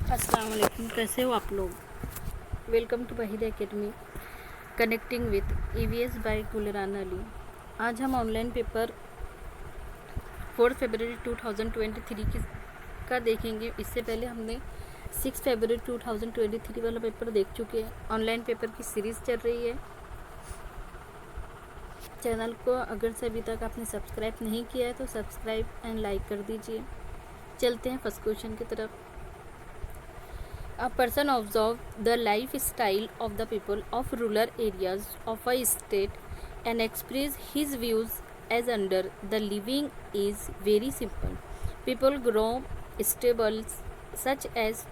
अस्सलाम वालेकुम, कैसे हो आप लोग। Welcome to Waheed academy connecting with EVS by Gulrana Ali. आज हम ऑनलाइन पेपर 4 फरवरी 2023 का देखेंगे। इससे पहले हमने 6 फरवरी 2023 वाला पेपर देख चुके हैं। ऑनलाइन पेपर की सीरीज़ चल रही है। चैनल को अगर से अभी तक आपने सब्सक्राइब नहीं किया है तो सब्सक्राइब एंड लाइक कर दीजिए। चलते हैं फर्स्ट क्वेश्चन की तरफ। A person observes the lifestyle of the people of rural areas of a state and express his views as under. The living is very simple. People grow staples such as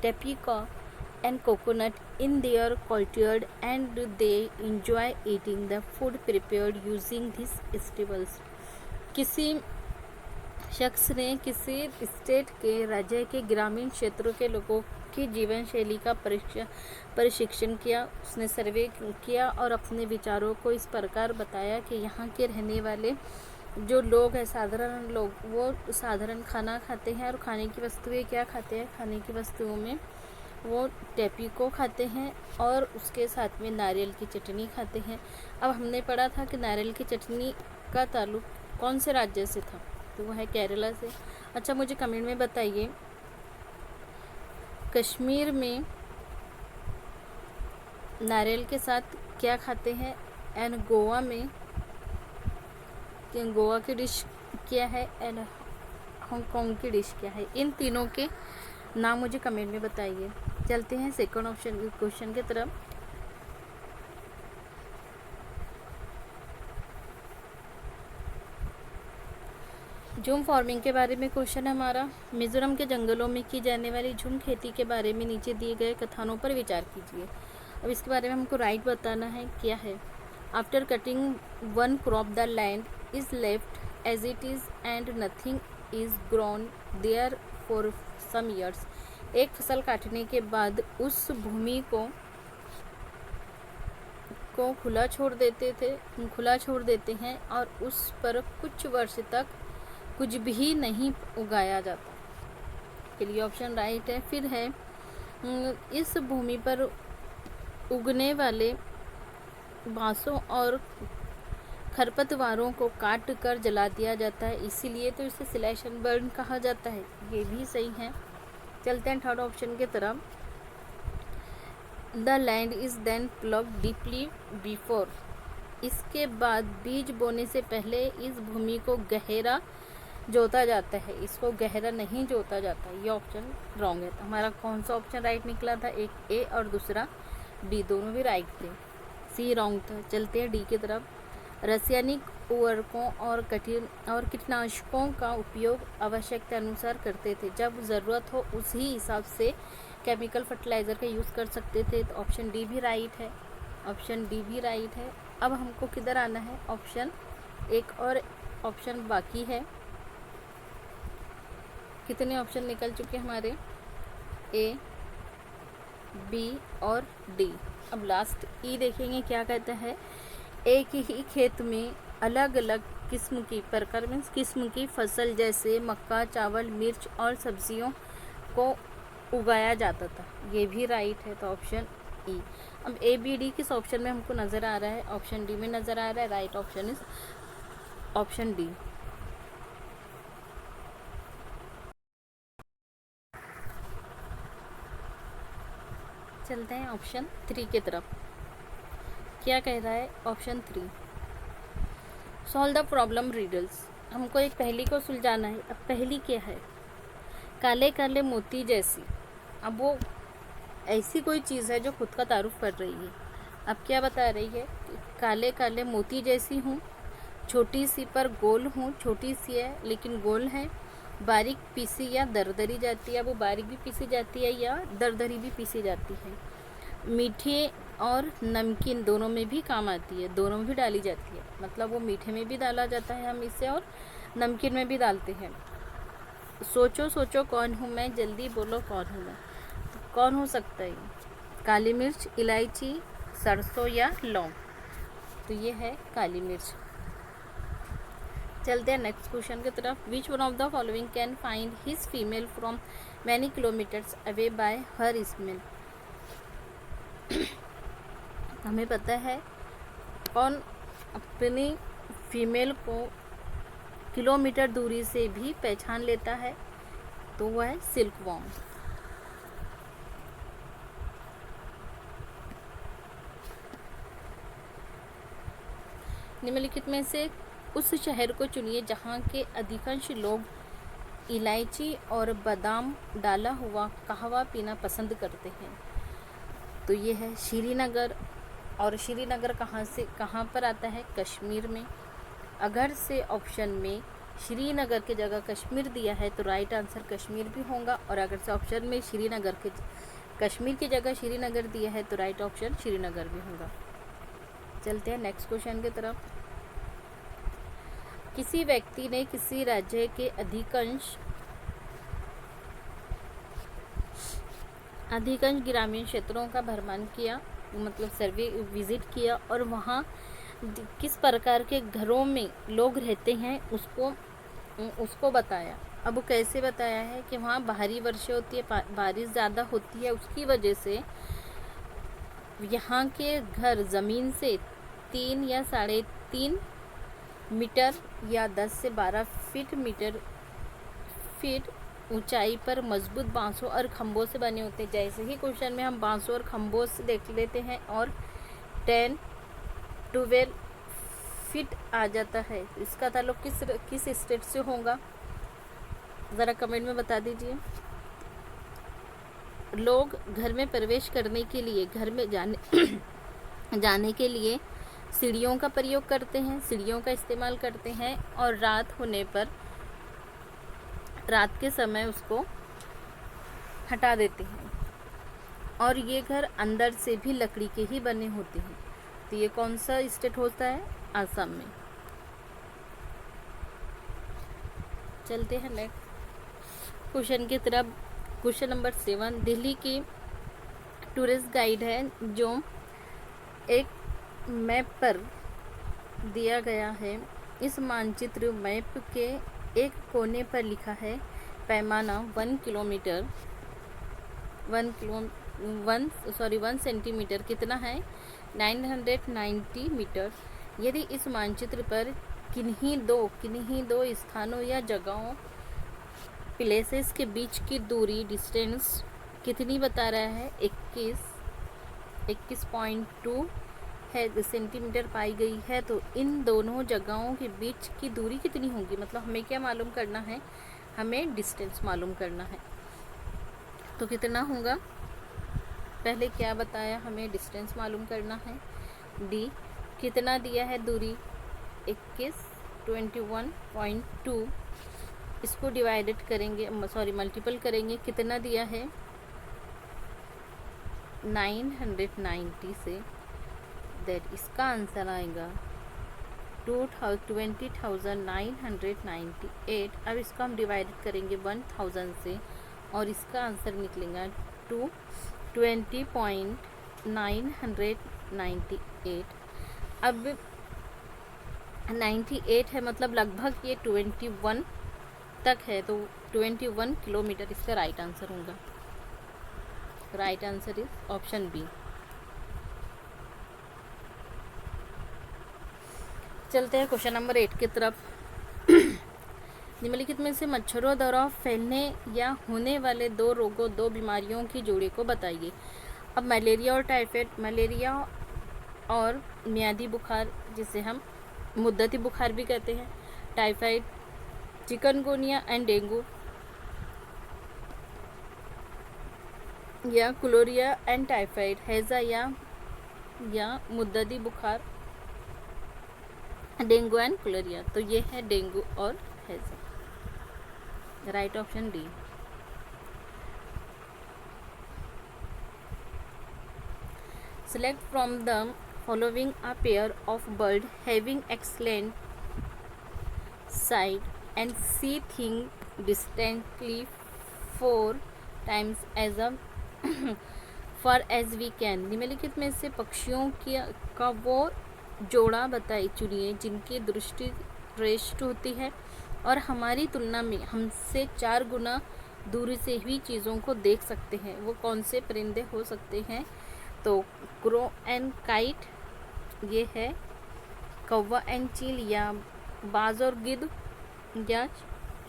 tapioca and coconut in their courtyard and they enjoy eating the food prepared using these staples. किसी शख्स ने किसी state के राज्य के ग्रामीण क्षेत्रों के लोगों की जीवन शैली का प्रशिक्षण किया। उसने सर्वे किया और अपने विचारों को इस प्रकार बताया कि यहाँ के रहने वाले जो लोग हैं, साधारण लोग, वो साधारण खाना खाते हैं और खाने की वस्तुएं क्या खाते हैं। खाने की वस्तुओं में वो टेपिको खाते हैं और उसके साथ में नारियल की चटनी खाते हैं। अब हमने पढ़ा था कि नारियल की चटनी का ताल्लुक कौन से राज्य से था, तो वो है केरला से। अच्छा, मुझे कमेंट में बताइए, कश्मीर में नारियल के साथ क्या खाते हैं एंड गोवा में गोवा की डिश क्या है एंड हांगकांग की डिश क्या है। इन तीनों के नाम मुझे कमेंट में बताइए। चलते हैं सेकंड ऑप्शन क्वेश्चन की तरफ। झूम फार्मिंग के बारे में क्वेश्चन है हमारा। मिजोरम के जंगलों में की जाने वाली झूम खेती के बारे में नीचे दिए गए कथनों पर विचार कीजिए। अब इसके बारे में हमको राइट बताना है क्या है। After cutting one crop the land is left as it is and nothing is grown there for some years. एक फसल काटने के बाद उस भूमि को खुला छोड़ देते हैं और उस पर कुछ वर्ष तक कुछ भी नहीं उगाया जाता। के लिए ऑप्शन राइट है। फिर है इस भूमि पर उगने वाले बांसों और खरपतवारों को काट कर जला दिया जाता है, इसीलिए तो इसे स्लैश एंड बर्न कहा जाता है। ये भी सही है। चलते हैं थर्ड ऑप्शन की तरफ। The land is then plug deeply before. इसके बाद बीज बोने से पहले इस भूमि को गहरा जोता जाता है, इसको गहरा नहीं जोता जाता। ये ऑप्शन रॉन्ग है। तो हमारा कौन सा ऑप्शन राइट निकला था? एक ए और दूसरा डी, दोनों भी राइट थे। सी रॉन्ग था। चलते हैं डी की तरफ। रासायनिक उर्वरकों और कीटनाशकों का उपयोग आवश्यकता अनुसार करते थे, जब ज़रूरत हो उसी हिसाब से केमिकल फर्टिलाइज़र का यूज़ कर सकते थे। तो ऑप्शन डी भी राइट है। ऑप्शन डी भी राइट है। अब हमको किधर आना है? ऑप्शन एक और ऑप्शन बाकी है। कितने ऑप्शन निकल चुके हमारे? ए, बी और डी। अब लास्ट ई देखेंगे क्या कहता है। एक ही खेत में अलग अलग किस्म की फसल जैसे मक्का, चावल, मिर्च और सब्जियों को उगाया जाता था। ये भी राइट है। तो ऑप्शन ई। अब ए बी डी किस ऑप्शन में हमको नज़र आ रहा है? ऑप्शन डी में नज़र आ रहा है। Right option is option D. चलते हैं ऑप्शन 3 की तरफ। क्या कह रहा है option 3? Solve the problem riddles. हमको एक पहेली को सुलझाना है। अब पहेली क्या है? काले काले मोती जैसी। अब वो ऐसी कोई चीज़ है जो खुद का तारुफ कर रही है। अब क्या बता रही है? काले काले मोती जैसी हूँ, छोटी सी पर गोल हूँ। छोटी सी है लेकिन गोल है, बारीक पीसी या दरदरी जाती है। वो बारीक भी पीसी जाती है या दरदरी भी पीसी जाती है। मीठे और नमकीन दोनों में भी काम आती है, दोनों में भी डाली जाती है। मतलब वो मीठे में भी डाला जाता है हम इसे, और नमकीन में भी डालते हैं। सोचो सोचो कौन हूँ मैं, जल्दी बोलो कौन हूँ मैं। तो कौन हो सकता है? काली मिर्च, इलायची, सरसों या लौंग। तो ये है काली मिर्च। चलते हैं नेक्स्ट क्वेश्चन की तरफ। Which one of the following can find his female from many kilometres away by her smell. हमें पता है कौन अपनी फीमेल को किलोमीटर दूरी से भी पहचान लेता है, तो वह है सिल्कवॉर्म। निम्नलिखित में से उस शहर को चुनिए जहाँ के अधिकांश लोग इलायची और बादाम डाला हुआ कहवा पीना पसंद करते हैं। तो ये है श्रीनगर। और श्रीनगर कहाँ पर आता है? कश्मीर में। अगर से ऑप्शन में श्रीनगर की जगह कश्मीर दिया है तो राइट आंसर कश्मीर भी होगा, और अगर से ऑप्शन में कश्मीर की जगह श्रीनगर दिया है तो राइट ऑप्शन श्रीनगर भी होगा। चलते हैं नेक्स्ट क्वेश्चन की तरफ। किसी व्यक्ति ने किसी राज्य के अधिकांश ग्रामीण क्षेत्रों का भ्रमण किया, मतलब सर्वे विजिट किया, और वहाँ किस प्रकार के घरों में लोग रहते हैं उसको बताया। अब वो कैसे बताया है कि वहाँ भारी वर्षा होती है, बारिश ज़्यादा होती है, उसकी वजह से यहाँ के घर ज़मीन से 3 या 3.5 मीटर या 10 से 12 फीट ऊंचाई पर मजबूत बांसों और खंभों से बने होते हैं। जैसे ही क्वेश्चन में हम बांसों और खंभों से देख लेते हैं और 10-12 फीट आ जाता है, इसका ताल्लुक किस स्टेट से होगा, ज़रा कमेंट में बता दीजिए। लोग घर में प्रवेश करने के लिए, घर में जाने के लिए सीढ़ियों का प्रयोग करते हैं, सीढ़ियों का इस्तेमाल करते हैं, और रात होने पर रात के समय उसको हटा देते हैं। और ये घर अंदर से भी लकड़ी के ही बने होते हैं। तो ये कौन सा स्टेट होता है? आसाम में। चलते हैं नेक्स्ट क्वेश्चन की तरफ। क्वेश्चन नंबर 7 दिल्ली की टूरिस्ट गाइड है जो एक मैप पर दिया गया है। इस मानचित्र मैप के एक कोने पर लिखा है पैमाना 1 सेंटीमीटर कितना है? 990 मीटर। यदि इस मानचित्र पर किन्हीं दो स्थानों या जगहों प्लेसेस के बीच की दूरी डिस्टेंस कितनी बता रहा है? 21.2 है सेंटीमीटर पाई गई है, तो इन दोनों जगहों के बीच की दूरी कितनी होगी? मतलब हमें क्या मालूम करना है? हमें डिस्टेंस मालूम करना है। तो कितना होगा? पहले क्या बताया? हमें डिस्टेंस मालूम करना है। डी कितना दिया है दूरी? 21.2। इसको डिवाइडेड करेंगे, मल्टीपल करेंगे, कितना दिया है? 990 से। दैट इसका आंसर आएगा 20,998। अब इसको हम डिवाइड करेंगे 1000 से, और इसका आंसर निकलेगा 20.998। अब 98 है, मतलब लगभग ये 21 तक है, तो 21 किलोमीटर इसका राइट आंसर होगा। Right answer is option B. चलते हैं क्वेश्चन नंबर 8 की तरफ। निम्नलिखित में से मच्छरों द्वारा फैलने या होने वाले 2 बीमारियों की जोड़ी को बताइए। अब मलेरिया और टाइफाइड, मलेरिया और मियादी बुखार जिसे हम मुद्दती बुखार भी कहते हैं, टाइफाइड, चिकनगुनिया एंड डेंगू, या क्लोरिया एंड टाइफाइड, हैजा या मुद्दती बुखार, डेंगू एंड क्लोरिया। तो ये है डेंगू और हैजा। Right option D. Select from the following a pair of bird having excellent sight and see things distantly 4 times as far as we can। निम्नलिखित में से पक्षियों का वो जोड़ा चुनिए जिनकी दृष्टि स्ट्रेच्ड होती है और हमारी तुलना में हमसे 4 गुना दूरी से भी चीज़ों को देख सकते हैं। वो कौन से परिंदे हो सकते हैं? तो क्रो एंड काइट, ये है कौवा एंड चील, या बाज और गिद्ध, या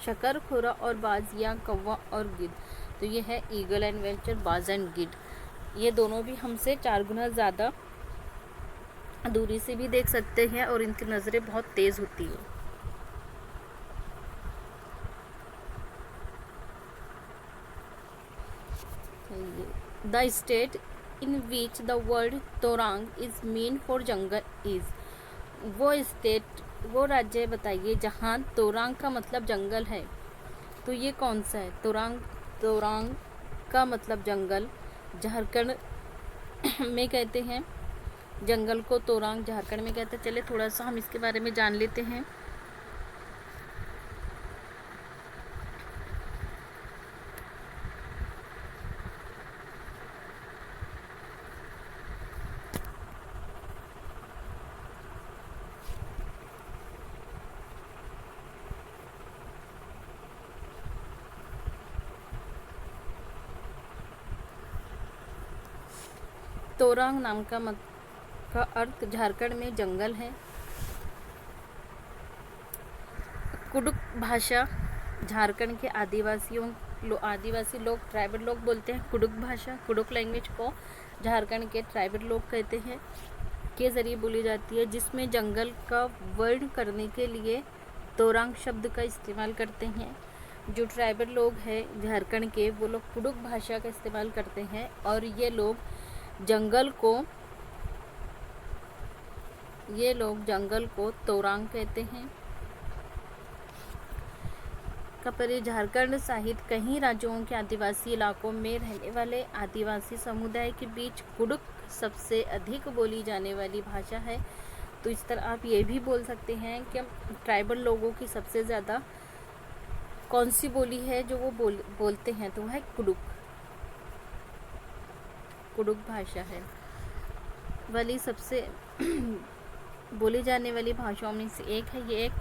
शकरखुरा और बाज, या कौवा और गिद्ध। तो ये है ईगल एंड वेल्चर, बाज एंड गिद्ध। ये दोनों भी हमसे 4 गुना ज़्यादा दूरी से भी देख सकते हैं और इनकी नज़रें बहुत तेज़ होती है। The state in which the word Torang is mean for jungle is, वो स्टेट, वो राज्य बताइए जहाँ तोरांग का मतलब जंगल है। तो ये कौन सा है? तोरांग का मतलब जंगल। झारखंड में कहते हैं जंगल को तोरांग, झारखंड में कहते हैं। चले थोड़ा सा हम इसके बारे में जान लेते हैं। तोरांग नाम का अर्थ झारखंड में जंगल है। कुडुक भाषा झारखंड के आदिवासी लोग, ट्राइबल लोग बोलते हैं कुडुक भाषा। कुडुक लैंग्वेज को झारखंड के ट्राइबल लोग कहते हैं, के ज़रिए बोली जाती है, जिसमें जंगल का वर्णन करने के लिए तोरांग शब्द का इस्तेमाल करते हैं। जो ट्राइबल लोग हैं झारखंड के, वो लोग कुडुक भाषा का इस्तेमाल करते हैं और ये लोग जंगल को तोरांग कहते हैं। कपरे झारखंड सहित कई राज्यों के आदिवासी इलाकों में रहने वाले आदिवासी समुदाय के बीच कुडुक सबसे अधिक बोली जाने वाली भाषा है। तो इस तरह आप ये भी बोल सकते हैं कि ट्राइबल लोगों की सबसे ज़्यादा कौन सी बोली है जो वो बोलते हैं, तो वह है कुडुक भाषा है। वाली सबसे बोली जाने वाली भाषाओं में से एक है। ये एक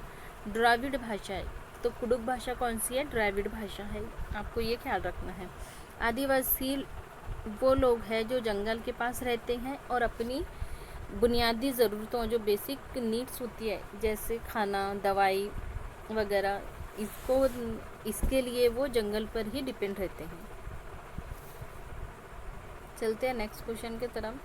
द्राविड़ भाषा है। तो कुडुक भाषा कौन सी है? द्राविड़ भाषा है। आपको ये ख्याल रखना है। आदिवासी वो लोग हैं जो जंगल के पास रहते हैं और अपनी बुनियादी ज़रूरतों, जो बेसिक नीड्स होती है, जैसे खाना, दवाई वगैरह, इसके लिए वो जंगल पर ही डिपेंड रहते हैं। चलते हैं नेक्स्ट क्वेश्चन की तरफ।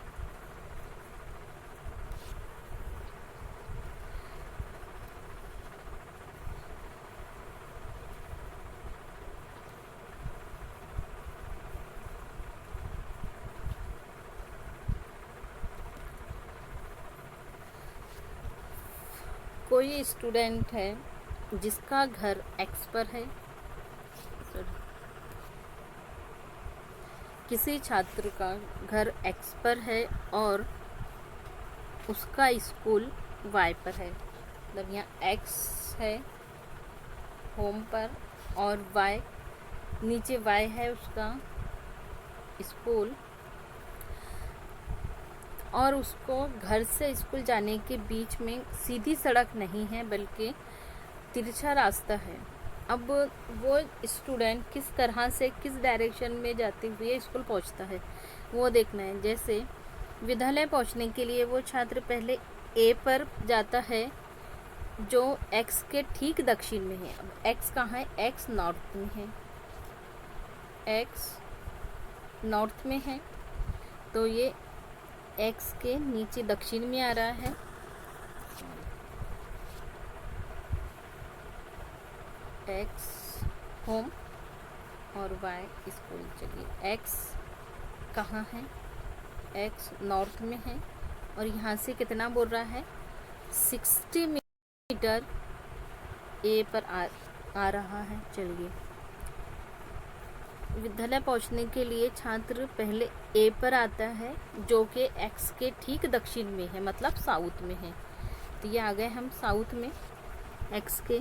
कोई स्टूडेंट है जिसका घर एक्स पर है, किसी छात्र का घर एक्स पर है और उसका स्कूल वाई पर है। मतलब यहाँ एक्स है होम पर और वाई नीचे, वाई है उसका स्कूल, और उसको घर से स्कूल जाने के बीच में सीधी सड़क नहीं है बल्कि तिरछा रास्ता है। अब वो स्टूडेंट किस तरह से, किस डायरेक्शन में जाते हुए स्कूल पहुंचता है, वो देखना है। जैसे विद्यालय पहुंचने के लिए वो छात्र पहले ए पर जाता है जो एक्स के ठीक दक्षिण में है। अब एक्स कहाँ है? एक्स नॉर्थ में है। एक्स नॉर्थ में है तो ये एक्स के नीचे दक्षिण में आ रहा है। एक्स होम और वाई स्कूल। चलिए एक्स कहाँ है? एक्स नॉर्थ में है और यहाँ से कितना बोल रहा है? 60 मीटर ए पर आ रहा है। चलिए, विद्यालय पहुँचने के लिए छात्र पहले ए पर आता है जो कि एक्स के ठीक दक्षिण में है, मतलब साउथ में है। तो ये आ गए हम साउथ में एक्स के।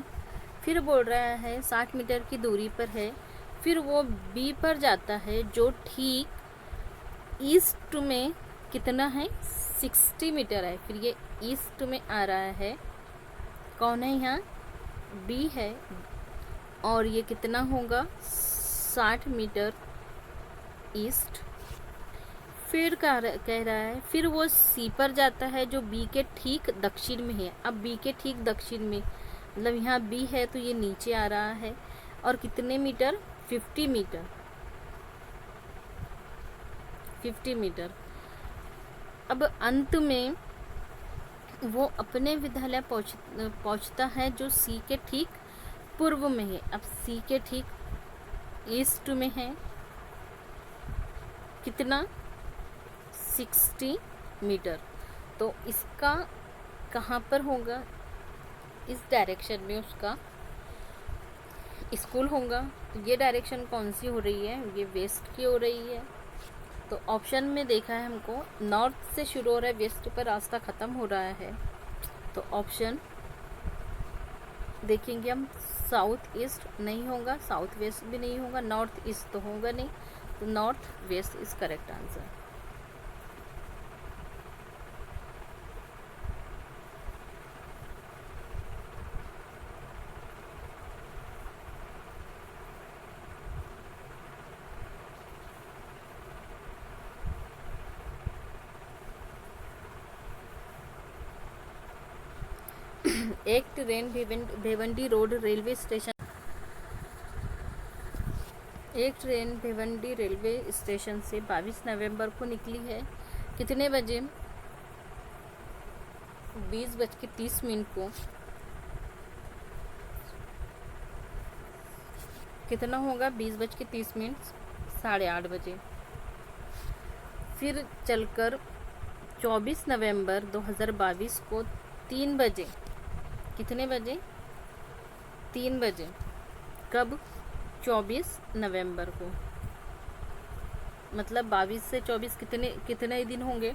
फिर बोल रहा है 60 मीटर की दूरी पर है। फिर वो बी पर जाता है जो ठीक ईस्ट में कितना है? 60 मीटर है। फिर ये ईस्ट में आ रहा है कौन है यहाँ, बी है, और ये कितना होगा 60 मीटर ईस्ट। फिर कह रहा है फिर वो सी पर जाता है जो बी के ठीक दक्षिण में है। अब बी के ठीक दक्षिण में मतलब यहाँ बी है तो ये नीचे आ रहा है, और कितने मीटर, 50 मीटर, 50 मीटर। अब अंत में वो अपने विद्यालय पहुँचता है जो सी के ठीक पूर्व में है। अब सी के ठीक ईस्ट में है, कितना 60 मीटर। तो इसका कहाँ पर होगा, इस डायरेक्शन में उसका स्कूल होगा। तो ये डायरेक्शन कौन सी हो रही है, ये वेस्ट की हो रही है। तो ऑप्शन में देखा है हमको नॉर्थ से शुरू हो रहा है, वेस्ट पर रास्ता ख़त्म हो रहा है। तो ऑप्शन देखेंगे हम, साउथ ईस्ट नहीं होगा, साउथ वेस्ट भी नहीं होगा, नॉर्थ ईस्ट तो होगा नहीं, तो north west is correct answer. एक train Bhiwandi road railway station एक ट्रेन भिवंडी रेलवे स्टेशन से 22 नवंबर को निकली है, कितने बजे, 20:30 को। कितना होगा 20:30, 8:30 बजे। फिर चलकर 24 नवंबर 2022 को 3 बजे, कितने बजे, 3 बजे। कब, 24 नवंबर को। मतलब 22 से 24 कितने दिन होंगे।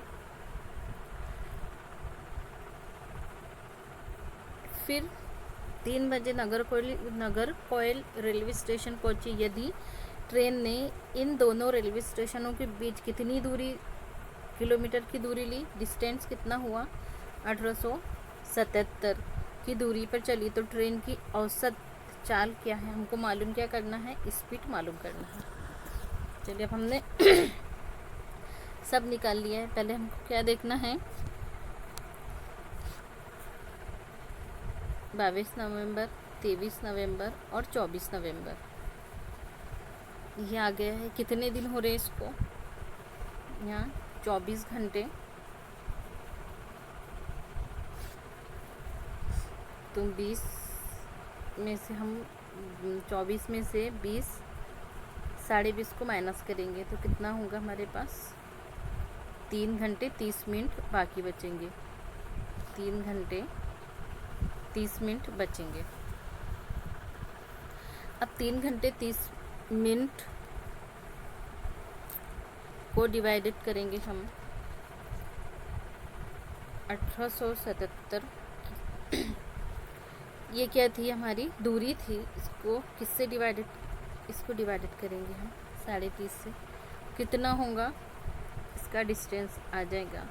फिर 3 बजे नगर कोयल रेलवे स्टेशन पहुंची। यदि ट्रेन ने इन दोनों रेलवे स्टेशनों के बीच कितनी दूरी, किलोमीटर की दूरी ली, डिस्टेंस कितना हुआ, 1877 की दूरी पर चली, तो ट्रेन की औसत चाल क्या है, हमको मालूम क्या करना है, स्पीड मालूम करना है। चलिए अब हमने सब निकाल लिया है। पहले हमको क्या देखना है, 22 नवंबर, 23 नवंबर और 24 नवंबर, ये आ गया है। कितने दिन हो रहे इसको, यहाँ 24 घंटे। तो 20 में से हम 24 में से 20, 20:30 को माइनस करेंगे तो कितना होगा हमारे पास, 3 घंटे 30 मिनट बाकी बचेंगे, 3 घंटे 30 मिनट बचेंगे। अब 3 घंटे 30 मिनट को डिवाइडेड करेंगे हम 1877, ये क्या थी, हमारी दूरी थी। इसको किससे डिवाइडेड, इसको डिवाइडेड करेंगे हम 30.5 से, कितना होगा, इसका डिस्टेंस आ जाएगा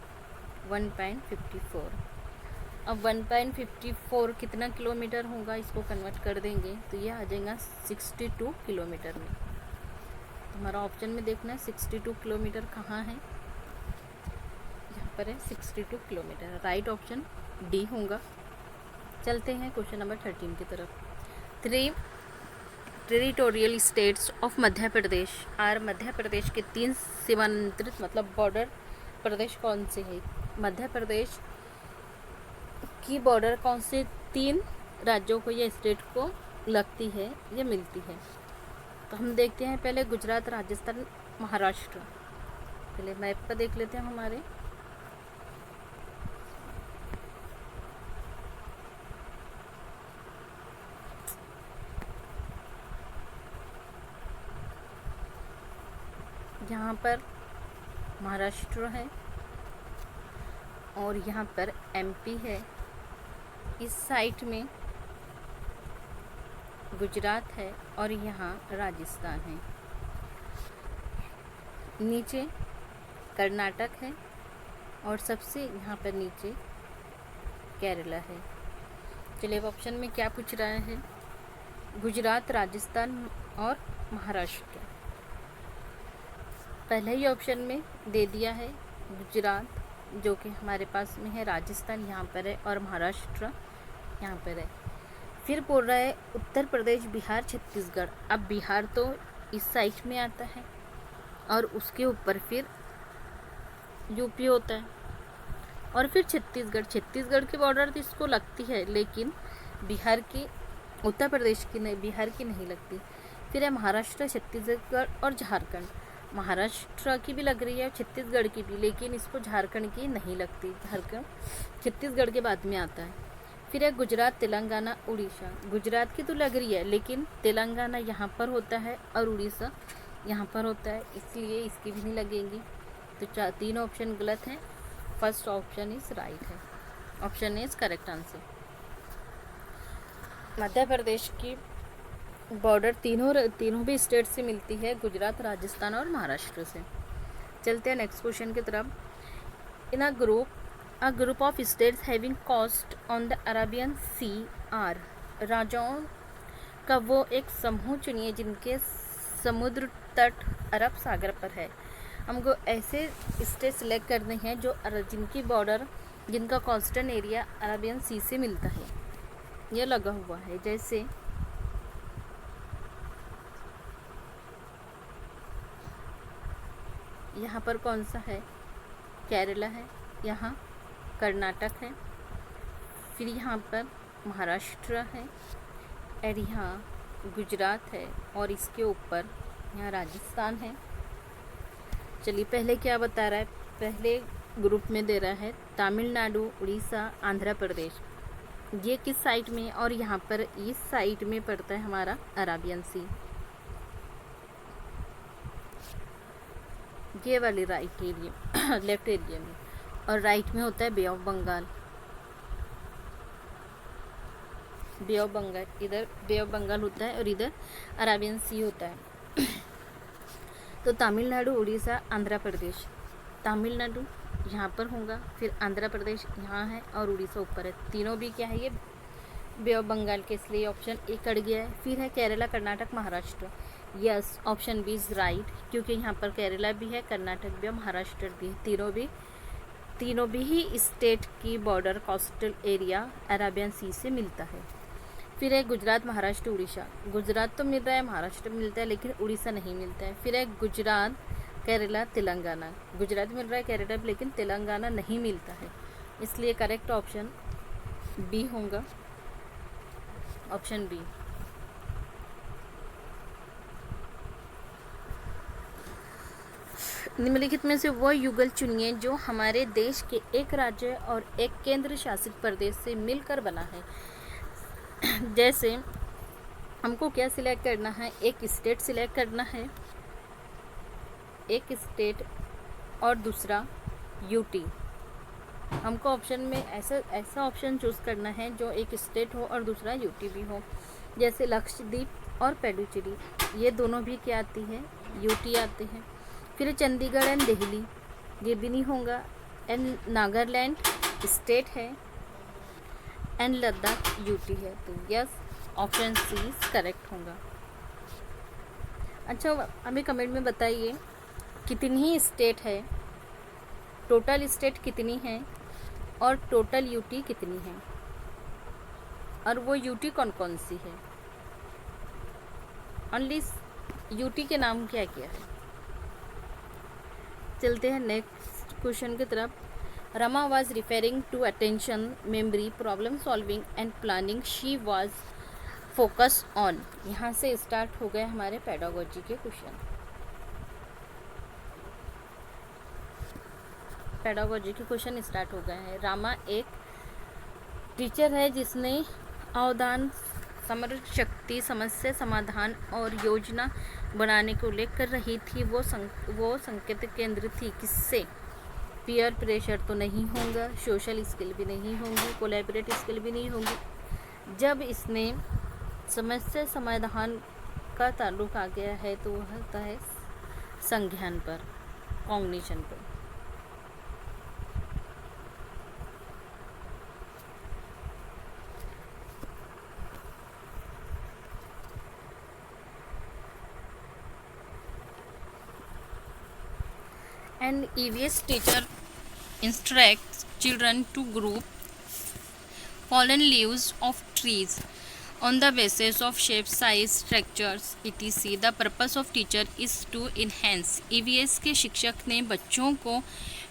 1.54। अब 1.54 कितना किलोमीटर होगा, इसको कन्वर्ट कर देंगे तो ये आ जाएगा 62 किलोमीटर में। तो हमारा ऑप्शन में देखना है 62 किलोमीटर कहाँ है, यहाँ पर है 62 किलोमीटर। राइट ऑप्शन डी होगा। चलते हैं क्वेश्चन नंबर 13 की तरफ। 3 territorial states of Madhya Pradesh are, Madhya Pradesh के 3 सीमांतरित मतलब बॉर्डर प्रदेश कौन से है, मध्य प्रदेश की बॉर्डर कौन से 3 राज्यों को या स्टेट को लगती है या मिलती है। तो हम देखते हैं पहले गुजरात, राजस्थान, महाराष्ट्र। पहले मैप पर देख लेते हैं हमारे। यहाँ पर महाराष्ट्र है और यहाँ पर एमपी है, इस साइड में गुजरात है और यहाँ राजस्थान है, नीचे कर्नाटक है और सबसे यहाँ पर नीचे केरला है। चलिए अब ऑप्शन में क्या पूछ रहा है, गुजरात, राजस्थान और महाराष्ट्र। पहले ही ऑप्शन में दे दिया है गुजरात, जो कि हमारे पास में है, राजस्थान यहाँ पर है और महाराष्ट्र यहाँ पर है। फिर बोल रहा है उत्तर प्रदेश, बिहार, छत्तीसगढ़। अब बिहार तो इस साइड में आता है और उसके ऊपर फिर यूपी होता है और फिर छत्तीसगढ़ की बॉर्डर तो इसको लगती है, लेकिन बिहार की, उत्तर प्रदेश की नहीं, बिहार की नहीं लगती। फिर है महाराष्ट्र, छत्तीसगढ़ और झारखंड। महाराष्ट्र की भी लग रही है, छत्तीसगढ़ की भी, लेकिन इसको झारखंड की नहीं लगती। झारखंड छत्तीसगढ़ के बाद में आता है। फिर है गुजरात, तेलंगाना, उड़ीसा। गुजरात की तो लग रही है, लेकिन तेलंगाना यहाँ पर होता है और उड़ीसा यहाँ पर होता है, इसलिए इसकी भी नहीं लगेंगी। तो तीन ऑप्शन गलत हैं। फर्स्ट ऑप्शन इज राइट है, option is correct answer. Madhya Pradesh की बॉर्डर तीनों भी स्टेट से मिलती है, गुजरात, राजस्थान और महाराष्ट्र से। चलते हैं नेक्स्ट क्वेश्चन की तरफ। In a group of states having coast on the Arabian sea are. राजाओं का वो एक समूह चुनिए जिनके समुद्र तट अरब सागर पर है। हमको ऐसे स्टेट सेलेक्ट करने हैं जो जिनकी बॉर्डर, जिनका कोस्टल एरिया अरेबियन सी से मिलता है, ये लगा हुआ है। जैसे यहाँ पर कौन सा है, केरला है, यहाँ कर्नाटक है, फिर यहाँ पर महाराष्ट्र है और यहाँ गुजरात है और इसके ऊपर यहाँ राजस्थान है। चलिए पहले क्या बता रहा है, पहले ग्रुप में दे रहा है तमिलनाडु, उड़ीसा, आंध्र प्रदेश। ये किस साइड में, और यहाँ पर इस साइड में पड़ता है हमारा अरेबियन सी, ये वाली राइट एरिया लेफ्ट एरिया में, और राइट में होता है bay of Bengal. Bay of Bengal, इधर बे ऑफ बंगाल होता है और इधर अरेबियन सी होता है। तो तमिलनाडु, उड़ीसा, आंध्र प्रदेश। तमिलनाडु यहाँ पर होगा, फिर आंध्र प्रदेश यहाँ है और उड़ीसा ऊपर है। तीनों भी क्या है, ये बे ऑफ बंगाल के, इसलिए ऑप्शन ए कट गया है। फिर है Kerala, Karnataka, Maharashtra. Yes, option B is right, क्योंकि यहाँ पर केरला भी है, कर्नाटक भी है, महाराष्ट्र भी है। तीनों भी ही स्टेट की बॉर्डर कोस्टल एरिया अरेबियन सी से मिलता है। फिर है गुजरात, महाराष्ट्र, उड़ीसा। गुजरात तो मिल रहा है, महाराष्ट्र मिलता है, लेकिन उड़ीसा नहीं मिलता है। फिर है गुजरात, केरला, तेलंगाना। गुजरात मिल रहा है, केरला, लेकिन तेलंगाना नहीं मिलता है, इसलिए करेक्ट ऑप्शन बी होगा, ऑप्शन बी। निम्नलिखित में से वह युगल चुनिए जो हमारे देश के एक राज्य और एक केंद्र शासित प्रदेश से मिलकर बना है। जैसे हमको क्या सिलेक्ट करना है, एक स्टेट सिलेक्ट करना है, एक स्टेट और दूसरा यूटी। हमको ऑप्शन में ऐसा ऑप्शन चूज़ करना है जो एक स्टेट हो और दूसरा यूटी भी हो। जैसे लक्षद्वीप और पुडुचेरी, ये दोनों भी क्या आती है, यूटी आते हैं। फिर चंडीगढ़ एंड दिल्ली, ये भी नहीं होगा। एंड नागालैंड स्टेट है एंड लद्दाख यूटी है, तो यस, ऑप्शन सी करेक्ट होगा। अच्छा, हमें कमेंट में बताइए कितनी स्टेट है, टोटल स्टेट कितनी है और टोटल यूटी कितनी है, और वो यूटी कौन कौन सी है, ओनली यूटी के नाम क्या क्या है। चलते हैं नेक्स्ट क्वेश्चन की तरफ। Rama was referring to attention, memory, problem solving and planning, she was focus on. यहाँ से स्टार्ट हो गए हमारे पेडागोजी के क्वेश्चन। पेडागोजी के क्वेश्चन स्टार्ट हो गए हैं। रामा एक टीचर है जिसने अवधान, समर शक्ति, समस्या समाधान और योजना बनाने को उल्लेख कर रही थी। वो संकेत केंद्र थी किससे? पीयर प्रेशर तो नहीं होगा, सोशल स्किल भी नहीं होंगी, कोलैबोरेटिव स्किल भी नहीं होंगी। जब इसमें समस्या समाधान का ताल्लुक आ गया है तो वह होता है संज्ञान पर, कॉग्निशन पर। and EVS teacher instructs children to group fallen leaves of trees on the basis of shape, size, structures, etc. The purpose of teacher is to enhance. EVS के शिक्षक ने बच्चों को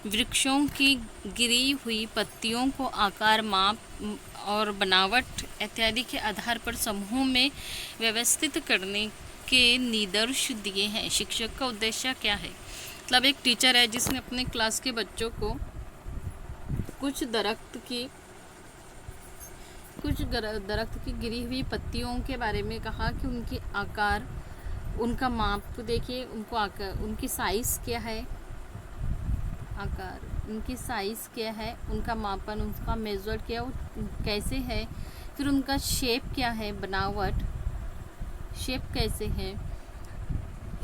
वृक्षों की गिरी हुई पत्तियों को आकार, माप और बनावट इत्यादि के आधार पर समूह में व्यवस्थित करने के निर्देश दिए हैं। शिक्षक का उद्देश्य क्या है? मतलब एक टीचर है जिसने अपने क्लास के बच्चों को कुछ दरख्त की गिरी हुई पत्तियों के बारे में कहा कि उनकी आकार, उनका माप देखिए, उनको आकार, उनकी साइज़ क्या है, आकार, उनकी साइज़ क्या है, उनका मापन, उनका मेजर क्या कैसे है, फिर उनका शेप क्या है, बनावट, शेप कैसे है,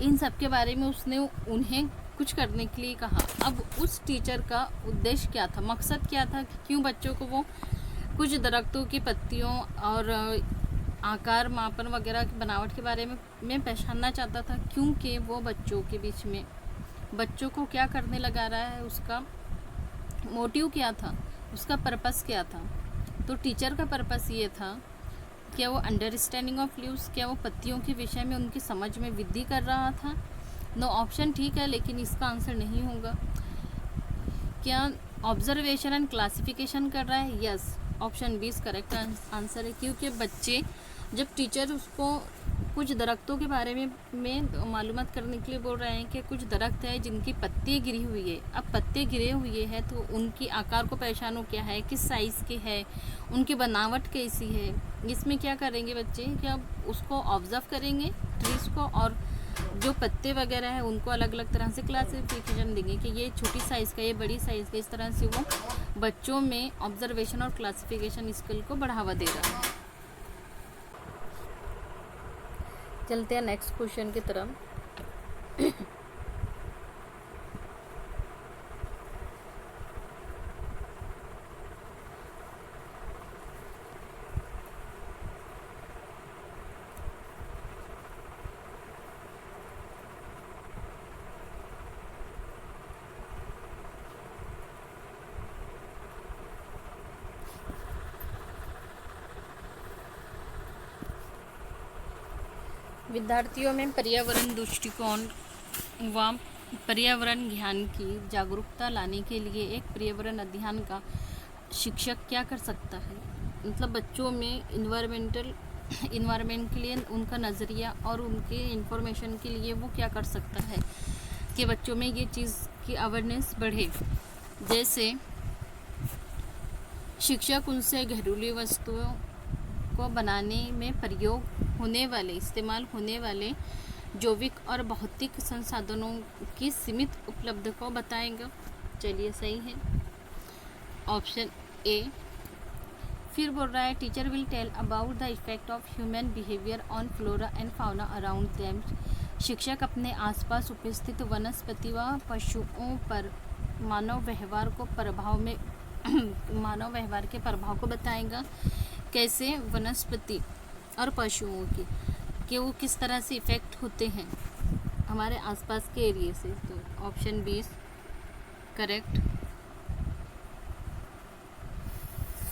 इन सब के बारे में उसने उन्हें कुछ करने के लिए कहा। अब उस टीचर का उद्देश्य क्या था, मकसद क्या था कि क्यों बच्चों को वो कुछ दरख्तों की पत्तियों और आकार, मापन वगैरह की बनावट के बारे में पहचानना चाहता था? क्योंकि वो बच्चों के बीच में बच्चों को क्या करने लगा रहा है, उसका मोटिव क्या था, उसका पर्पस क्या था। तो टीचर का पर्पस ये था क्या वो अंडरस्टैंडिंग ऑफ लीव्स, क्या वो पत्तियों के विषय में उनकी समझ में वृद्धि कर रहा था? नो ऑप्शन ठीक है, लेकिन इसका आंसर नहीं होगा। क्या ऑब्जर्वेशन एंड क्लासिफिकेशन कर रहा है? Yes, option B correct answer है। क्योंकि बच्चे जब टीचर उसको कुछ दरख्तों के बारे में मालूमात करने के लिए बोल रहे हैं कि कुछ दरख्त है जिनकी पत्ती गिरी हुई है, अब पत्ते गिरे हुए हैं तो उनकी आकार को पहचानो क्या है, किस साइज़ के है, उनकी बनावट कैसी है। इसमें क्या करेंगे बच्चे कि अब उसको ऑब्जर्व करेंगे ट्रीज को, और जो पत्ते वगैरह है उनको अलग अलग तरह से क्लासिफिकेशन देंगे कि ये छोटी साइज़ का, ये बड़ी साइज़ का। इस तरह से वो बच्चों में ऑब्जर्वेशन और क्लासिफिकेशन स्किल को बढ़ावा दे रहा है। चलते हैं नेक्स्ट क्वेश्चन की तरफ। विद्यार्थियों में पर्यावरण दृष्टिकोण व पर्यावरण ज्ञान की जागरूकता लाने के लिए एक पर्यावरण अध्ययन का शिक्षक क्या कर सकता है? मतलब बच्चों में इन्वायरमेंट के लिए उनका नज़रिया और उनके इंफॉर्मेशन के लिए वो क्या कर सकता है कि बच्चों में ये चीज़ की अवेयरनेस बढ़े। जैसे शिक्षक उनसे घरेलू वस्तुओं को बनाने में प्रयोग होने वाले, इस्तेमाल होने वाले जैविक और भौतिक संसाधनों की सीमित उपलब्ध को बताएगा। चलिए सही है, ऑप्शन ए। फिर बोल रहा है teacher will tell about the effect of human behaviour on flora and fauna around them. शिक्षक अपने आसपास उपस्थित वनस्पति व पशुओं पर मानव व्यवहार के प्रभाव को बताएगा। कैसे वनस्पति और पशुओं की कि वो किस तरह से इफ़ेक्ट होते हैं हमारे आसपास के एरिए से। तो ऑप्शन बी करेक्ट।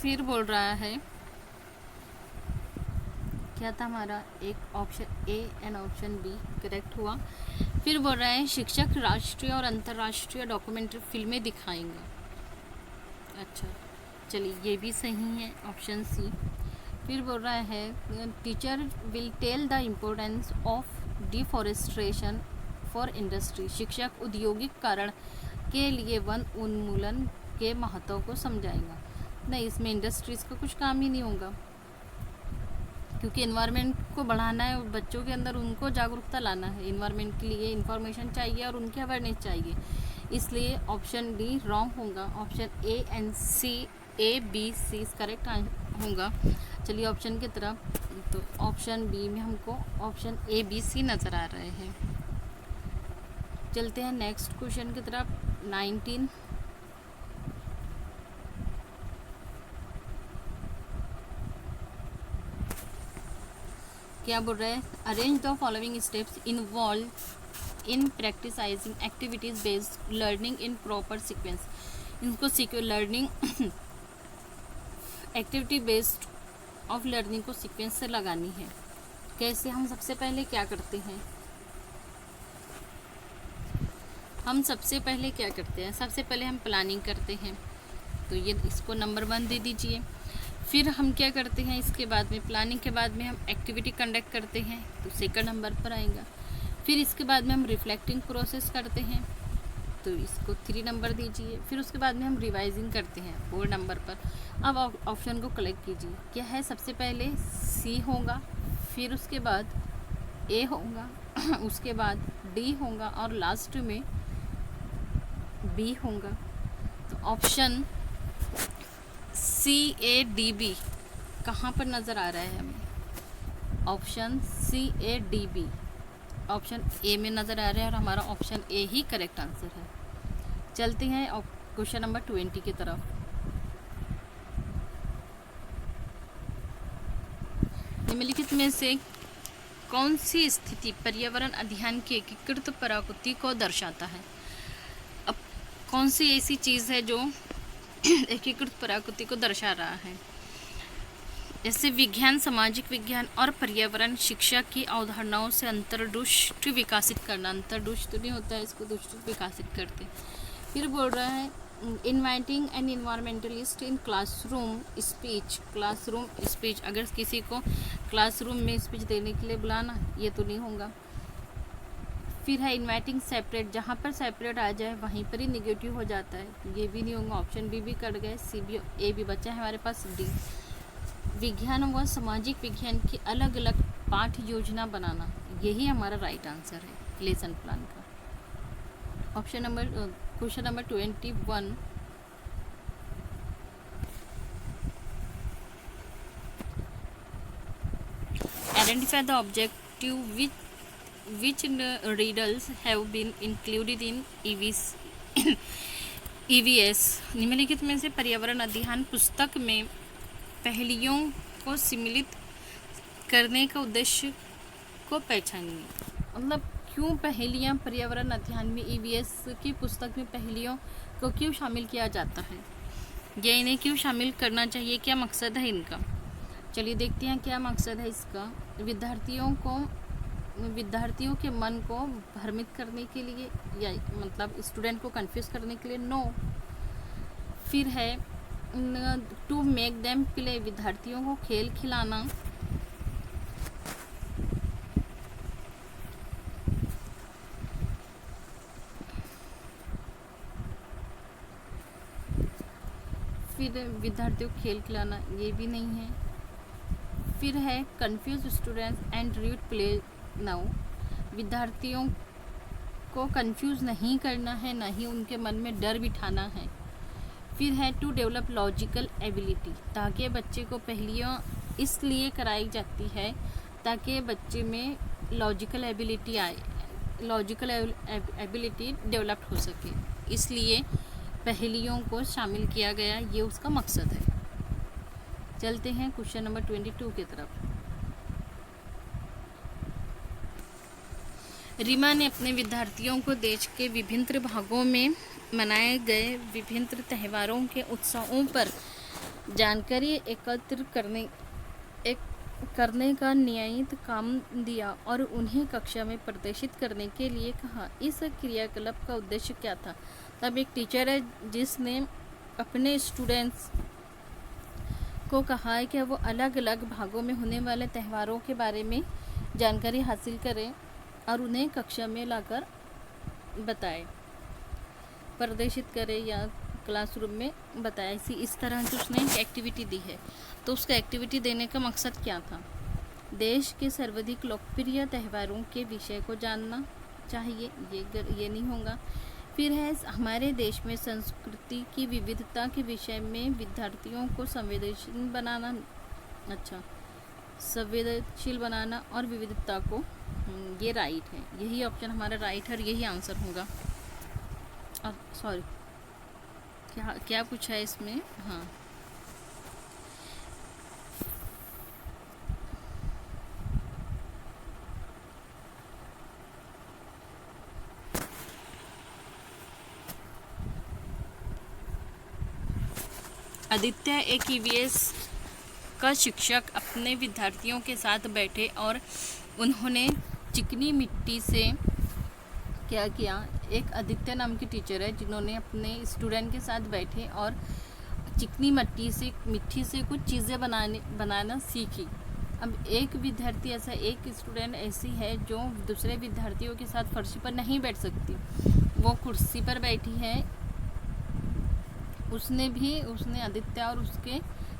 फिर बोल रहा है क्या था हमारा, एक option A and option B correct हुआ। फिर बोल रहा है शिक्षक राष्ट्रीय और अंतर्राष्ट्रीय डॉक्यूमेंट्री फिल्में दिखाएंगे। अच्छा चलिए ये भी सही है, ऑप्शन सी। फिर बोल रहा है teacher will tell the importance of deforestation for industry. शिक्षक औद्योगिक कारण के लिए वन उन्मूलन के महत्व को समझाएगा। नहीं, इसमें इंडस्ट्रीज़ का कुछ काम ही नहीं होगा, क्योंकि इन्वायरमेंट को बढ़ाना है, बच्चों के अंदर उनको जागरूकता लाना है। इन्वायरमेंट के लिए इन्फॉर्मेशन चाहिए और उनकी अवेयरनेस चाहिए, इसलिए ऑप्शन डी रॉन्ग होगा। Option A and C, A B C correct होगा। चलिए ऑप्शन की तरफ, तो ऑप्शन बी में हमको ऑप्शन ए बी सी नज़र आ रहे हैं। चलते हैं नेक्स्ट क्वेश्चन की तरफ। 19 क्या बोल रहे हैं, arrange the following steps involve in practising activities based learning in proper sequence. इनको learning activity based of learning को सीक्वेंस से लगानी है। कैसे? हम सबसे पहले क्या करते हैं? सबसे पहले हम प्लानिंग करते हैं, तो ये इसको नंबर 1 दे दीजिए। फिर हम क्या करते हैं, इसके बाद में प्लानिंग के बाद में हम एक्टिविटी कंडक्ट करते हैं, तो सेकंड नंबर पर आएगा। फिर इसके बाद में हम रिफ्लेक्टिंग प्रोसेस करते हैं, तो इसको 3 नंबर दीजिए। फिर उसके बाद में हम रिवाइजिंग करते हैं 4 नंबर पर। अब ऑप्शन को कलेक्ट कीजिए, क्या है? सबसे पहले सी होगा, फिर उसके बाद ए होगा, उसके बाद डी होगा और लास्ट में बी होगा। तो ऑप्शन CADB कहाँ पर नज़र आ रहा है हमें? ऑप्शन CADB ऑप्शन ए में नज़र आ रहा है और हमारा option A he correct answer है। चलते हैं क्वेश्चन नंबर 20 की तरफ। निम्नलिखित में से कौन सी स्थिति पर्यावरण अध्ययन की एकीकृत प्रकृति को दर्शाता है? अब कौन सी ऐसी चीज़ है जो एकीकृत प्रकृति को दर्शा रहा है? जैसे विज्ञान, सामाजिक विज्ञान और पर्यावरण शिक्षा की अवधारणाओं से अंतर्दृष्टि विकसित करना। अंतर्दृष्टि नहीं होता है, इसको दृष्टि विकसित करते। फिर बोल रहा है inviting an environmentalist in classroom speech. अगर किसी को क्लासरूम में स्पीच देने के लिए बुलाना, ये तो नहीं होगा। फिर है इनवाइटिंग सेपरेट, जहाँ पर सेपरेट आ जाए वहीं पर ही निगेटिव हो जाता है, ये भी नहीं होगा। ऑप्शन बी कट गए, सी बी ए भी बचा है हमारे पास, डी। विज्ञान व सामाजिक विज्ञान की अलग अलग पाठ योजना बनाना, यही हमारा राइट आंसर है लेसन प्लान का। Option number question number 21। Identify the objective which riddles have been included in EVS। निम्नलिखित में से पर्यावरण अध्ययन पुस्तक में पहेलियों को सम्मिलित करने का उद्देश्य को पहचानिए। मतलब क्यों पहेलियाँ पर्यावरण अध्ययन में EVS की पुस्तक में पहेलियों को क्यों शामिल किया जाता है, या इन्हें क्यों शामिल करना चाहिए, क्या मकसद है इनका? चलिए देखते हैं क्या मकसद है इसका। विद्यार्थियों के मन को भ्रमित करने के लिए, या मतलब स्टूडेंट को कंफ्यूज करने के लिए, नो। फिर है टू मेक देम प्ले, विद्यार्थियों को खेल खिलाना। फिर विद्यार्थियों को खेल खिलाना, ये भी नहीं है। फिर है confuse students and read play now, विद्यार्थियों को कंफ्यूज नहीं करना है, ना ही उनके मन में डर बिठाना है। फिर है टू डेवलप लॉजिकल एबिलिटी, ताकि बच्चे को पहेलियाँ इसलिए कराई जाती है ताकि बच्चे में लॉजिकल एबिलिटी आए, लॉजिकल एबिलिटी डेवलप हो सके, इसलिए पहेलियों को शामिल किया गया, ये उसका मकसद है। चलते हैं क्वेश्चन नंबर 22 की तरफ। रीमा ने अपने विद्यार्थियों को देश के विभिन्न भागों में मनाए गए विभिन्न त्योहारों के उत्सवों पर जानकारी एकत्र करने का नियमित काम दिया और उन्हें कक्षा में प्रदर्शित करने के लिए कहा। इस क्रियाकलाप का उद्देश्य क्या था? तब एक टीचर है जिसने अपने स्टूडेंट्स को कहा है कि वो अलग अलग भागों में होने वाले त्योहारों के बारे में जानकारी हासिल करें और उन्हें कक्षा में लाकर बताएं, प्रदर्शित करें या क्लासरूम में बताएं। इस तरह की उसने एक एक्टिविटी दी है। तो उसका एक्टिविटी देने का मकसद क्या था? देश के सर्वाधिक लोकप्रिय त्योहारों के विषय को जानना चाहिए, ये नहीं होगा। फिर है हमारे देश में संस्कृति की विविधता के विषय में विद्यार्थियों को संवेदनशील बनाना और विविधता को, ये राइट है, यही ऑप्शन हमारा राइट है और यही आंसर होगा। सॉरी, क्या पूछा है इसमें? हाँ, आदित्य एक ईवीएस का शिक्षक अपने विद्यार्थियों के साथ बैठे और उन्होंने चिकनी मिट्टी से क्या किया। एक आदित्य नाम की टीचर है जिन्होंने अपने स्टूडेंट के साथ बैठे और चिकनी मिट्टी से कुछ चीज़ें बनाना सीखी। अब एक विद्यार्थी ऐसा एक स्टूडेंट ऐसी है जो दूसरे विद्यार्थियों के साथ फर्श पर नहीं बैठ सकती, वो कुर्सी पर बैठी है। उसने आदित्य और उसके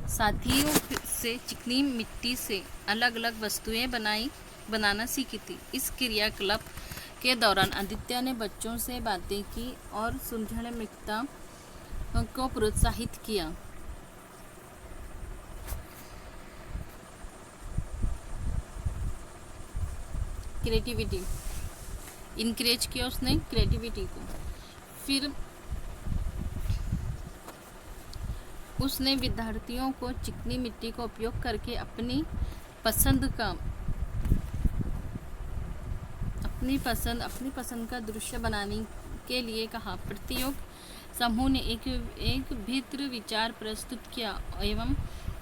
साथियों से चिकनी मिट्टी से अलग अलग वस्तुएं बनाना सीखी थी। इस क्रियाकलाप के दौरान आदित्य ने बच्चों से बातें की और सृजनात्मकता को प्रोत्साहित किया। क्रिएटिविटी इनकरेज किया उसने क्रिएटिविटी को। फिर उसने विद्यार्थियों को चिकनी मिट्टी का उपयोग करके अपनी पसंद का दृश्य बनाने के लिए कहा। प्रत्येक समूह ने एक भिन्न विचार प्रस्तुत किया एवं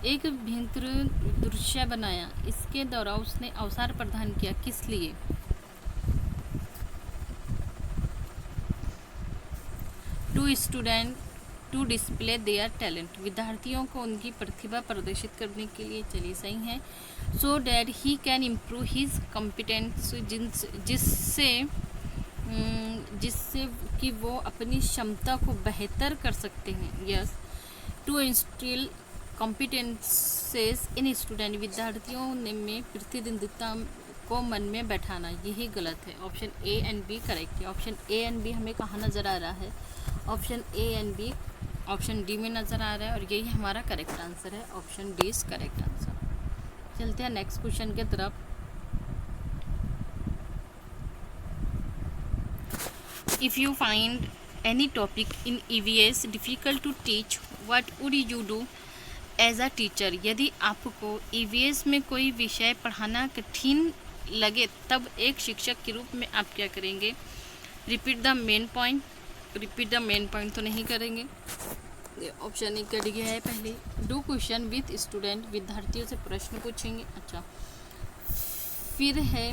एक भिन्न दृश्य बनाया। इसके दौरान उसने अवसर प्रदान किया किस लिए? To student to display their talent, विद्यार्थियों को उनकी प्रतिभा प्रदर्शित करने के लिए। चलिए सही है। So that he can improve his competence, जिससे कि वो अपनी क्षमता को बेहतर कर सकते हैं। Yes. To instil competences in student, विद्यार्थियों में प्रतिद्वंदिता को मन में बैठाना, यही गलत है। Option A and B correct है। ऑप्शन ए एंड बी हमें कहाँ नज़र आ रहा है? Option A and B option D में नज़र आ रहा है और यही हमारा करेक्ट आंसर है। Option D is correct answer. चलते हैं नेक्स्ट क्वेश्चन की तरफ। If you find any topic in EVS difficult to teach, what would you do as a teacher? यदि आपको EVS में कोई विषय पढ़ाना कठिन लगे तब एक शिक्षक के रूप में आप क्या करेंगे? रिपीट द मेन पॉइंट तो नहीं करेंगे। ऑप्शन ए कट गया है पहले। डू क्वेश्चन विथ स्टूडेंट, विद्यार्थियों से प्रश्न पूछेंगे। अच्छा, फिर है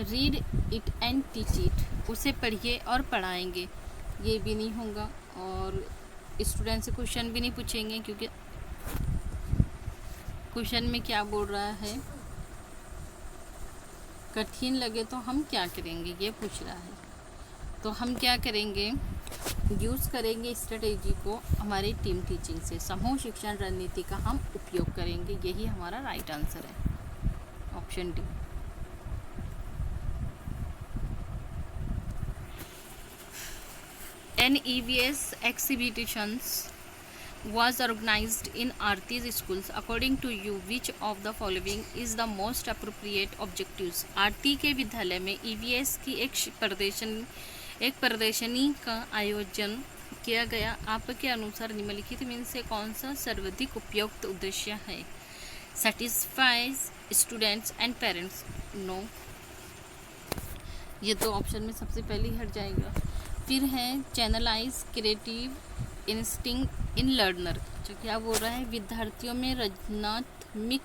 read it and teach it, उसे पढ़िए और पढ़ाएंगे, ये भी नहीं होगा। और स्टूडेंट से क्वेश्चन भी नहीं पूछेंगे क्योंकि क्वेश्चन में क्या बोल रहा है, कठिन लगे तो हम क्या करेंगे, ये पूछ रहा है। तो हम क्या करेंगे? यूज़ करेंगे स्ट्रेटेजी को हमारी टीम टीचिंग से, समूह शिक्षण रणनीति का हम उपयोग करेंगे, यही हमारा राइट आंसर है। Option D. An EVS exhibitions was organized in Aarti's schools. According to you, which of the following is the most appropriate objectives? आरती के विद्यालय में EVS की एक प्रदर्शनी का आयोजन किया गया। आपके अनुसार निम्नलिखित में से कौन सा सर्वाधिक उपयुक्त उद्देश्य है? Satisfies students and parents. No, ये तो ऑप्शन में सबसे पहले ही हट जाएगा। फिर है चैनलाइज क्रिएटिव इंस्टिंक्ट इन लर्नर, जो क्या बोल रहा है? विद्यार्थियों में रचनात्मक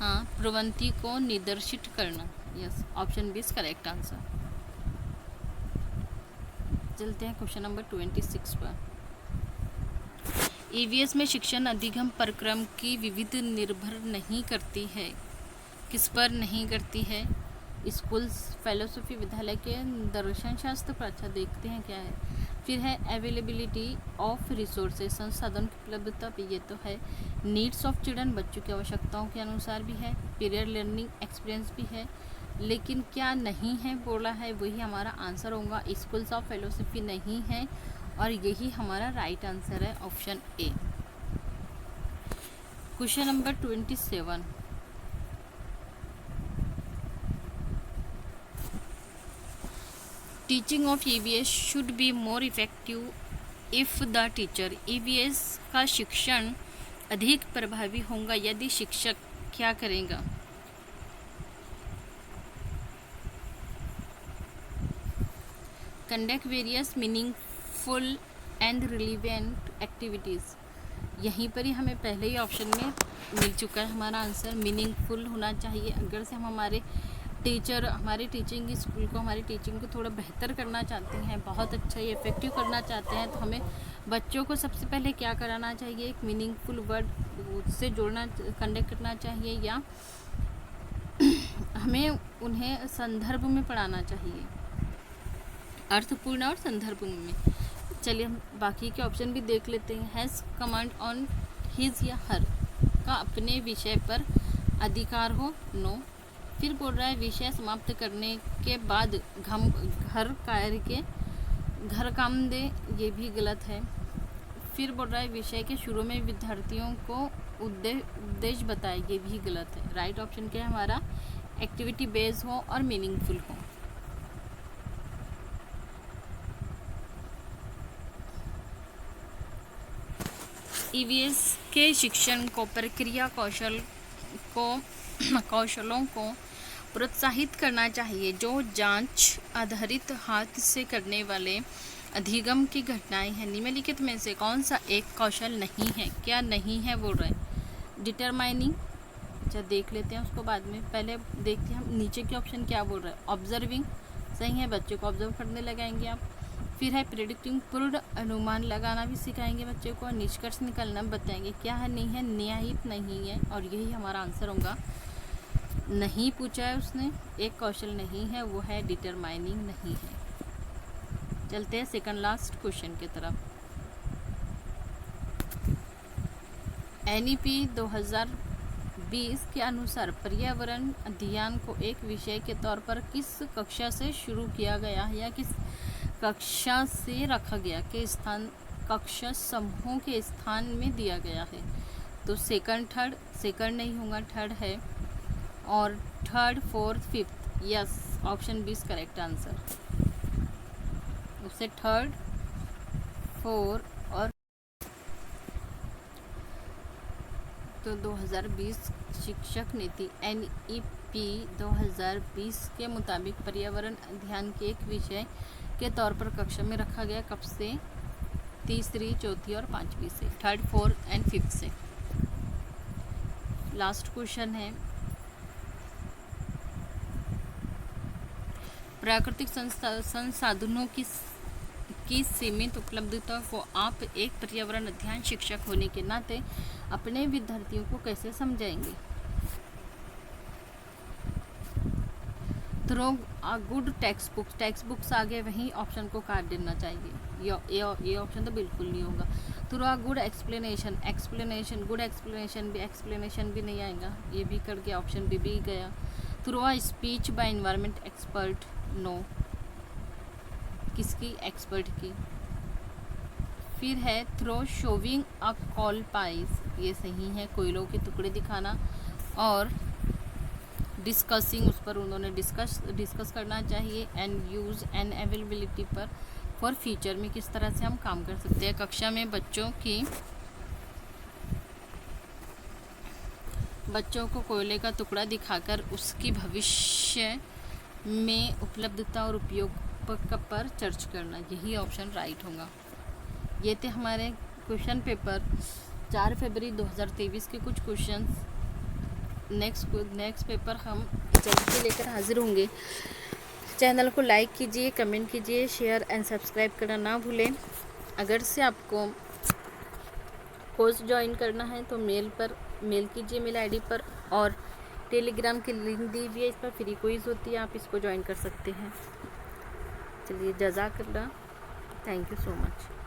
प्रवृत्ति को निर्देशित करना। Yes, option B is correct answer. चलते हैं क्वेश्चन नंबर 26 पर। EVS में शिक्षण अधिगम कार्यक्रम की विविध निर्भर नहीं करती है। किस पर नहीं करती है? स्कूल्स, फेलोसफी, विद्यालय के दर्शन शास्त्र पर। अच्छा, देखते हैं क्या है। फिर है अवेलेबिलिटी ऑफ रिसोर्सेज, संसाधन की उपलब्धता पे, ये तो है। नीड्स ऑफ चिल्ड्रन, बच्चों की आवश्यकताओं के अनुसार भी है। पीरियड लर्निंग एक्सपीरियंस भी है। लेकिन क्या नहीं है बोला है, वही हमारा आंसर होगा। स्कूल्स ऑफ फेलोसफी नहीं है और यही हमारा राइट आंसर है, option A. Question number 27। Teaching of EVS should be more effective if the teacher, EVS का शिक्षण अधिक प्रभावी होगा यदि शिक्षक क्या करेगा? Conduct various meaningful and relevant activities, यहीं पर ही हमें पहले ही ऑप्शन में मिल चुका है हमारा आंसर। मीनिंगफुल होना चाहिए। अगर से हम हमारे टीचिंग स्कूल को, हमारी टीचिंग को थोड़ा बेहतर करना चाहते हैं, बहुत अच्छा इफ़ेक्टिव करना चाहते हैं, तो हमें बच्चों को सबसे पहले क्या कराना चाहिए, एक मीनिंगफुल वर्ड से जोड़ना, कंडक्ट करना चाहिए, या हमें उन्हें संदर्भ में पढ़ाना चाहिए, अर्थपूर्ण और संदर्भ में। चलिए हम बाकी के ऑप्शन भी देख लेते हैं। हैज़ कमांड ऑन हिज या हर का अपने विषय पर अधिकार हो, नो। फिर बोल रहा है विषय समाप्त करने के बाद घर काम दे, ये भी गलत है। फिर बोल रहा है विषय के शुरू में विद्यार्थियों को उद्देश्य बताए, ये भी गलत है। राइट ऑप्शन क्या है हमारा, एक्टिविटी बेस्ड हो और मीनिंगफुल हो। ईवीएस के शिक्षण को प्रक्रिया कौशलों को प्रोत्साहित करना चाहिए, जो जांच आधारित हाथ से करने वाले अधिगम की घटनाएं हैं। निम्नलिखित में से कौन सा एक कौशल नहीं है? क्या नहीं है बोल रहे हैं, डिटरमाइनिंग। अच्छा देख लेते हैं उसको बाद में, पहले देखते हैं हम नीचे के ऑप्शन क्या बोल रहे हैं। ऑब्जर्विंग सही है, बच्चों को ऑब्जर्व करने लगाएंगे आप। फिर है प्रेडिक्टिंग, पूर्ण अनुमान लगाना भी सिखाएंगे बच्चों को। निष्कर्ष निकालना बताएंगे। क्या है नहीं है, न्यायिक नहीं है, और यही हमारा आंसर होगा। नहीं पूछा है उसने, एक कौशल नहीं है, वो है डिटरमाइनिंग नहीं है। चलते हैं सेकंड लास्ट क्वेश्चन की तरफ। NEP 2020 के अनुसार पर्यावरण अध्ययन को एक विषय के तौर पर किस कक्षा से शुरू किया गया या किस कक्षा से रखा गया के स्थान, कक्षा समूहों के स्थान में दिया गया है? तो सेकंड नहीं होगा, थर्ड है, और third, fourth, fifth, yes, option B is correct answer. उससे थर्ड, फोर्थ और तो 2020 शिक्षक नीति NEP 2020 के मुताबिक पर्यावरण अध्ययन के एक विषय के तौर पर कक्षा में रखा गया कब से? तीसरी, चौथी और पांचवी से, थर्ड, फोर्थ एंड फिफ्थ से। लास्ट क्वेश्चन है, प्राकृतिक संसाधनों की सीमित उपलब्धता को आप एक पर्यावरण अध्ययन शिक्षक होने के नाते अपने विद्यार्थियों को कैसे समझाएंगे? Through a good text books आगे वहीं ऑप्शन को काट देना चाहिए, ये ऑप्शन तो बिल्कुल नहीं होगा। Through a good explanation good explanation भी नहीं आएगा, ये भी कर गया, ऑप्शन भी गया। Through a speech by environment expert, no, किसकी? एक्सपर्ट की। फिर है through showing a call pies, ये सही है, कोयलों के टुकड़े दिखाना। और डिस्कसिंग, उस पर उन्होंने डिस्कस करना चाहिए। एंड यूज़ एंड अवेलेबिलिटी पर फॉर फ्यूचर में किस तरह से हम काम कर सकते हैं कक्षा में बच्चों को कोयले का टुकड़ा दिखाकर उसकी भविष्य में उपलब्धता और उपयोग पर चर्चा करना, यही ऑप्शन राइट होगा। ये थे हमारे क्वेश्चन पेपर 4 फरवरी 2023 के कुछ क्वेश्चंस। नेक्स्ट पेपर हम जल्दी लेकर हाजिर होंगे। चैनल को लाइक कीजिए, कमेंट कीजिए, शेयर एंड सब्सक्राइब करना ना भूलें। अगर से आपको कोर्स ज्वाइन करना है तो मेल कीजिए मेल आईडी पर, और टेलीग्राम की लिंक दी हुई है, इस पर फ्री क्विज़ होती है, आप इसको ज्वाइन कर सकते हैं। चलिए, जज़ाकल्लाह, थैंक यू सो मच।